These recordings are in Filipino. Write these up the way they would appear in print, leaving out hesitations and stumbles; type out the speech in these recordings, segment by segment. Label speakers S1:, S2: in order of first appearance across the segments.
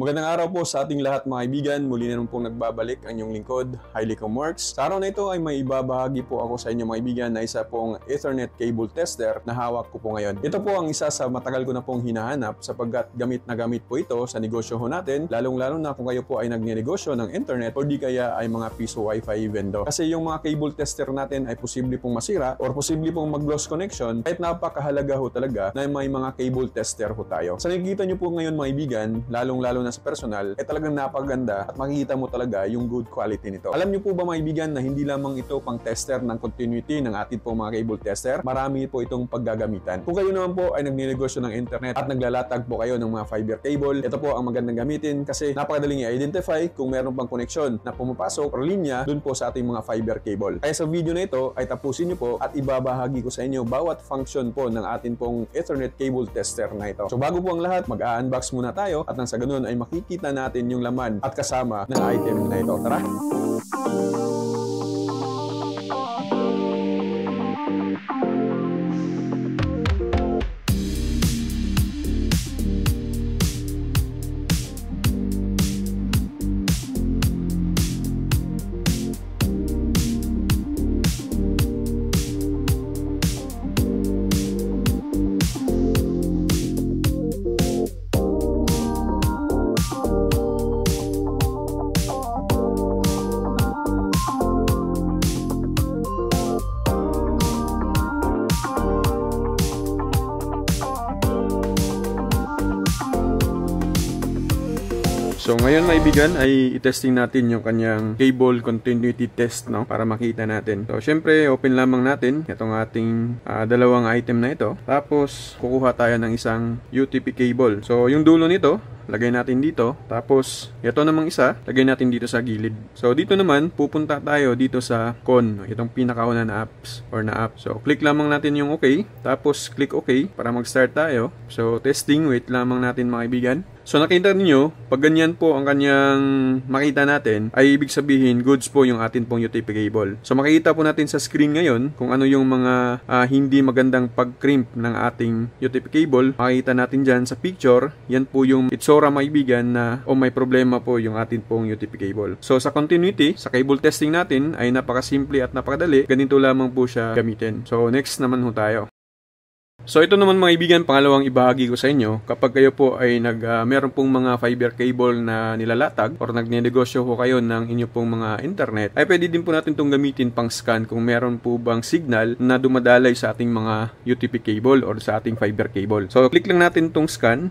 S1: Magandang araw po sa ating lahat mga kaibigan. Muli na pong nagbabalik ang inyong lingkod, Hylico Marks. Sa araw na ito ay may ibabahagi po ako sa inyo mga kaibigan na isa pong Ethernet cable tester na hawak ko po ngayon. Ito po ang isa sa matagal ko na pong hinahanap sapagkat gamit na gamit po ito sa negosyo ho natin, lalong-lalo na kung kayo po ay nagnenegosyo ng internet o di kaya ay mga piso wifi vendor. Kasi yung mga cable tester natin ay posible pong masira or posible pong mag-loss connection kahit napakahalaga ho talaga na may mga cable tester ho tayo. Sa nakikita nyo po ngayon mga kaibigan, lalong-lalo na sa personal, talagang napaganda at makikita mo talaga yung good quality nito. Alam niyo po ba mga kaibigan na hindi lamang ito pang tester ng continuity ng atin po mga cable tester, marami po itong paggagamitan. Kung kayo naman po ay nagnenegosyo ng internet at naglalatag po kayo ng mga fiber cable, ito po ang magandang gamitin kasi napakadaling i-identify kung meron pang koneksyon na pumapasok o linya dun po sa ating mga fiber cable. Kaya sa video na ito ay tapusin niyo po at ibabahagi ko sa inyo bawat function po ng atin pong Ethernet cable tester na ito. So bago po ang lahat, mag-unbox muna tayo at nang sa ganun ay makikita natin yung laman at kasama ng item na ito. Tara! So ngayon maibigan ay i-testing natin yung kanyang cable continuity test, no, para makita natin. So syempre open lamang natin itong ating dalawang item na ito. Tapos kukuha tayo ng isang UTP cable. So yung dulo nito lagay natin dito. Tapos ito namang isa lagay natin dito sa gilid. So dito naman pupunta tayo dito sa con, itong pinakauna na apps or na app. So click lamang natin yung okay. Tapos click okay para mag-start tayo. So testing, wait lamang natin mga kaibigan. So nakita niyo, pag ganyan po ang kanyang makita natin, ay ibig sabihin goods po yung atin pong UTP cable. So makikita po natin sa screen ngayon kung ano yung mga hindi magandang pag-crimp ng ating UTP cable. Makikita natin dyan sa picture, yan po yung itsura maibigan na may problema po yung atin pong UTP cable. So sa continuity, sa cable testing natin ay napakasimple at napakadali. Ganito lamang po siya gamitin. So next naman ho tayo. So ito naman mga kaibigan, pangalawang ibahagi ko sa inyo, kapag kayo po ay meron pong mga fiber cable na nilalatag or nagnenegosyo ho kayo ng inyo pong mga internet, ay pwede din po natin itong gamitin pang scan kung meron po bang signal na dumadalay sa ating mga UTP cable or sa ating fiber cable. So click lang natin itong scan.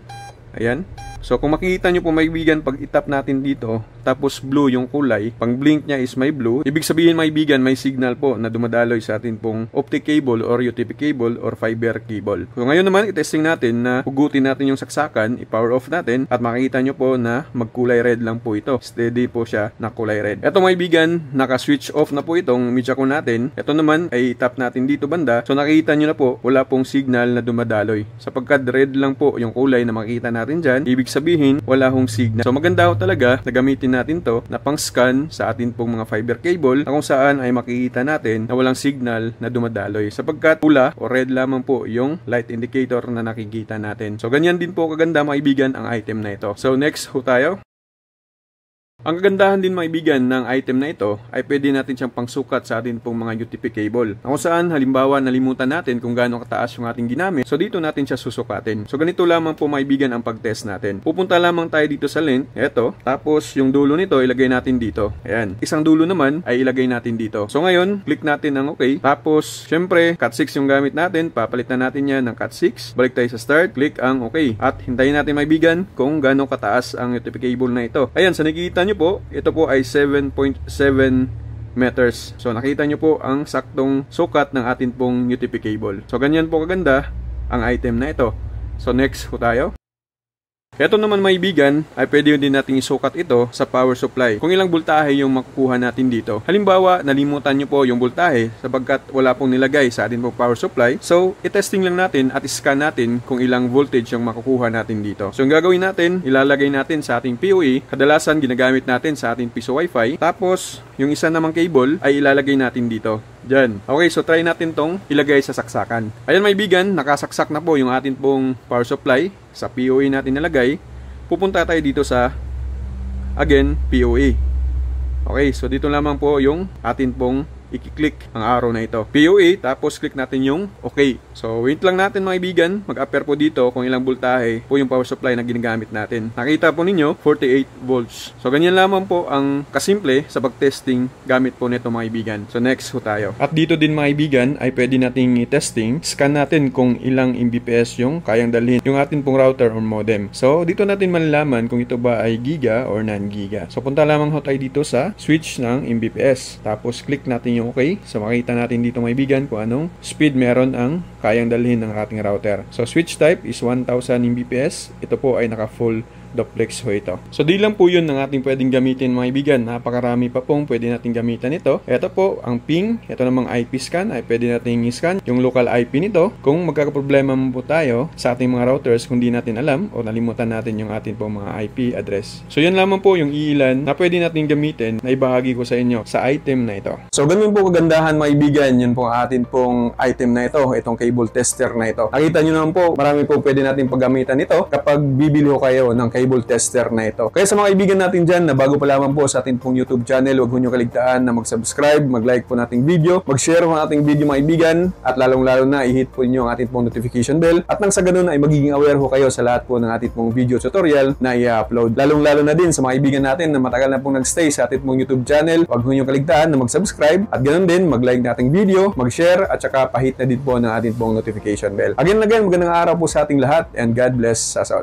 S1: Ayan. So kung makikita nyo po maibigan, pag itap natin dito, tapos blue yung kulay, pang blink niya is may blue, ibig sabihin maibigan may signal po na dumadaloy sa atin pong optic cable or UTP cable or fiber cable. So ngayon naman, itesting natin na hugutin natin yung saksakan, i-power off natin, at makikita nyo po na magkulay red lang po ito. Steady po siya na kulay red. Ito maibigan, naka-switch off na po itong media ko natin. Ito naman ay tap natin dito banda. So nakikita nyo na po, wala pong signal na dumadaloy. Sapagkat red lang po yung kulay na makikita natin dyan, ibig sabihin wala hong signal. So maganda ho talaga na gamitin natin to na pang scan sa atin pong mga fiber cable na kung saan ay makikita natin na walang signal na dumadaloy sapagkat pula o red lamang po yung light indicator na nakikita natin. So ganyan din po kaganda maibigan ang item na ito. So next ho tayo. Ang kagandahan din maibigan ng item na ito ay pwede natin siyang pangsukat sa atin pong mga UTP cable. Kung saan halimbawa nalimutan natin kung gaano kataas yung ating ginamit, so dito natin siya susukatin. So ganito lamang po maibigan ang pag-test natin. Pupunta lamang tayo dito sa length, eto, tapos yung dulo nito ilagay natin dito. Ayan. Isang dulo naman ay ilagay natin dito. So ngayon, click natin ng okay. Tapos, syempre, cut 6 yung gamit natin. Papalitan natin yan ng cut 6. Balik tayo sa start, click ang okay. At hintayin natin maibigan kung gaano kataas ang UTP cable na ito. Ayan, sa nakikita nyo po, ito po ay 7.7 meters. So nakita nyo po ang saktong sukat ng atin pong UTP cable. So ganyan po kaganda ang item na ito. So next po tayo. Ito naman maibigan ay pwede din natin isukat ito sa power supply. Kung ilang voltahe yung makukuha natin dito. Halimbawa, nalimutan nyo po yung voltahe sapagkat wala pong nilagay sa atin pong power supply. So, itesting lang natin at scan natin kung ilang voltage yung makukuha natin dito. So, yung gagawin natin, ilalagay natin sa ating PoE. Kadalasan ginagamit natin sa ating piso wifi. Tapos, yung isa namang cable ay ilalagay natin dito. Diyan. Okay, so try natin tong ilagay sa saksakan. Ayan maibigan, nakasaksak na po yung atin pong power supply sa PoE natin nilagay. pupunta tayo dito sa, again, POA. Okay, so dito lamang po yung atin pong i-click ang arrow na ito. POA, tapos click natin yung OK. So, wait lang natin mga kaibigan. Mag-appear po dito kung ilang voltahe po yung power supply na ginagamit natin. Nakita po ninyo, 48 volts. So, ganyan lamang po ang kasimple sa pag-testing gamit po nito mga kaibigan. So, next po tayo. At dito din mga kaibigan ay pwede nating i-testing. Scan natin kung ilang Mbps yung kayang dalhin yung atin pong router or modem. So, dito natin malalaman kung ito ba ay giga or non-giga. So, punta lamang ho tayo dito sa switch ng Mbps. Tapos, click natin yung OK. So, makita natin dito mga kaibigan kung anong speed meron ang kayang dalhin ng ating router. So, switch type is 1000 Mbps. Ito po ay naka-full duplex ho ito. So, di lang po yun ang ating pwedeng gamitin mga kaibigan. Napakarami pa pong pwede nating gamitan ito. Ito po, ang ping. Ito namang IP scan ay pwede nating i-scan yung local IP nito. Kung magkakaproblema mo po tayo sa ating mga routers kung di natin alam o nalimutan natin yung ating pong mga IP address. So, yan lamang po yung iilan na pwede nating gamitin na ibahagi ko sa inyo sa item na ito. So, ganun po kagandahan mga kaibigan. Yun po ang ating pong item na ito. Itong cable tester na ito. Nakita nyo naman po, marami po pwede natin paggamitan ito kapag bibili ho kayo ng cable tester na ito. Kaya sa mga kaibigan natin dyan na bago pa lamang po sa ating pong YouTube channel, huwag nyo kaligtaan na mag-subscribe, mag-like po nating video, mag-share po nating video mga kaibigan, at lalong-lalo na i-hit po nyo ang ating pong notification bell, at nang sa ganun ay magiging aware ho kayo sa lahat po ng ating pong video tutorial na i-upload. Lalong-lalo na din sa mga kaibigan natin na matagal na pong nag-stay sa ating pong YouTube channel, huwag nyo kaligtaan na mag-subscribe, at ganun din mag-like nating video, mag-share, at saka pahit na din po ng ating pong notification bell. Again, magandang araw po sa ating lahat, and God bless us all.